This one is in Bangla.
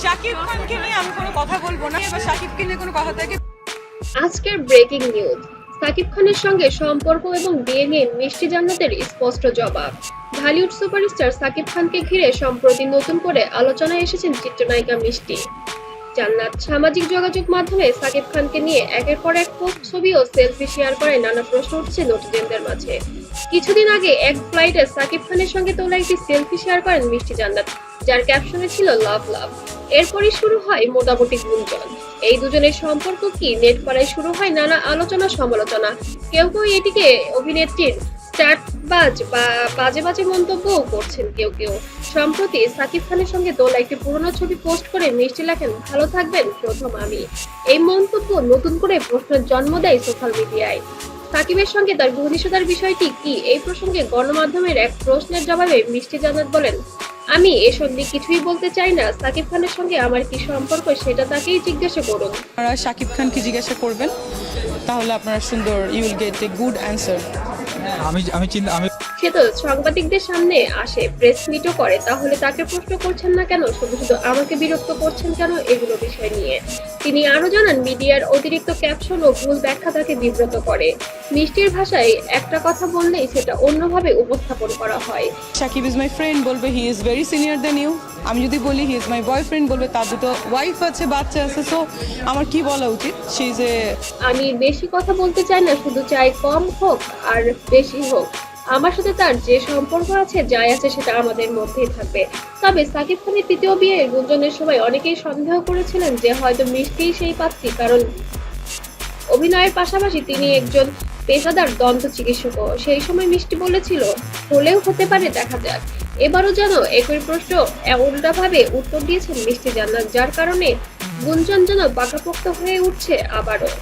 শাকিব খানকে নিয়ে আমি কোনো কথা বলবো না, এবার শাকিবকে নিয়ে কোনো কথা থাকে। আজকের ব্রেকিং নিউজ, সাকিব খানের সঙ্গে সম্পর্ক এবং বিয়ে নিয়ে মিষ্টি জান্নাতের স্পষ্ট জবাব। ঢালিউড সুপারস্টার সাকিব খানকে ঘিরে সম্প্রতি নতুন করে আলোচনায় এসেছেন চিত্রনায়িকা মিষ্টি জান্নাত। সামাজিক যোগাযোগ মাধ্যমে সাকিব খানকে নিয়ে একের পর এক পোস্ট, ছবি ও সেলফি শেয়ার করে নানা প্রশ্ন উঠছে নেটিজেনদের মাঝে। কিছুদিন আগে এক ফ্লাইটে সাকিব খানের সঙ্গে তোলা একটি সেলফি শেয়ার করেন মিষ্টি জান্নাত, যার ক্যাপশনে ছিল লাভ লাভ। এরপরই শুরু হয় মোটামুটি গুঞ্জন। এই দুজনের সম্পর্ক কি? নেট পাড়ায় শুরু হয় নানা আলোচনা সমালোচনা। কেউ কেউ এটিকে অভিনেত্রীর স্টার্টবাজ বা বাজে বাজে মন্তব্যও করছেন কেউ কেউ। সম্প্রতি সাকিব খানের সঙ্গে তোলা একটি পুরনো ছবি পোস্ট করে মিষ্টি লেখেন, ভালো থাকবেন প্রথম আমি। এই মন্তব্য নতুন করে প্রশ্নের জন্ম দেয় সোশ্যাল মিডিয়ায়। সাকিবের সঙ্গে তার ঘনিষ্ঠতার বিষয়টি কি? এই প্রসঙ্গে গণমাধ্যমের এক প্রশ্নের জবাবে মিষ্টি জান্নাত বলেন, আমি এসব নিয়ে কিছুই বলতে চাই না। সাকিব খানের সঙ্গে আমার কি সম্পর্ক সেটা তাকেই জিজ্ঞাসা করুন। আপনারা শাকিব খানকে জিজ্ঞাসা করবেন, তাহলে আপনারা সুন্দর you will get a good answer. সে তো সাংবাদিকদের সামনে আসে, প্রেস মিটও করে, তাহলে তাকে প্রশ্ন করছেন না কেন? শুধু শুধু আমাকে বিরক্ত করছেন কেন এগুলো বিষয় নিয়ে? তিনি আরো জানান, মিডিয়ার অতিরিক্ত ক্যাপশন ও ভুল ব্যাখ্যা তাকে বিব্রত করে। মিষ্টির ভাষায় একটা কথা বললেই সেটা অন্যভাবে উপস্থাপন করা হয়। শাকিব ইজ মাই ফ্রেন্ড বলবে he is very senior then you. আমি যদি বলি হি ইজ মাই বয়ফ্রেন্ড বলবে তার দুটো ওয়াইফ আছে, বাচ্চা আছে। সো আমার কি বলা উচিত? শি ইজ এ আমি বেশি কথা বলতে চাই না, শুধু চাই কম হোক আর বেশি হোক, আমার সাথে তার যে সম্পর্ক আছে, যাই আছে সেটা আমাদের মধ্যেই থাকবে। তবে সাকিব খানের তৃতীয় বিয়ের গুঞ্জনের সময় অনেকেই সন্দেহ করেছিলেন যে হয়তো মিষ্টিই সেই পাত্রী, কারণ অভিনয়ের পাশাপাশি তিনি একজন পেশাদার দন্ত চিকিৎসকও। সেই সময় মিষ্টি বলেছিল, হলেও হতে পারে, দেখা যাক। এবারও যেন একই প্রশ্ন উল্টাভাবে উত্তর দিয়েছেন মিষ্টি জান্নাত, যার কারণে গুঞ্জন যেন পাকাপোক্ত হয়ে উঠছে আবারও।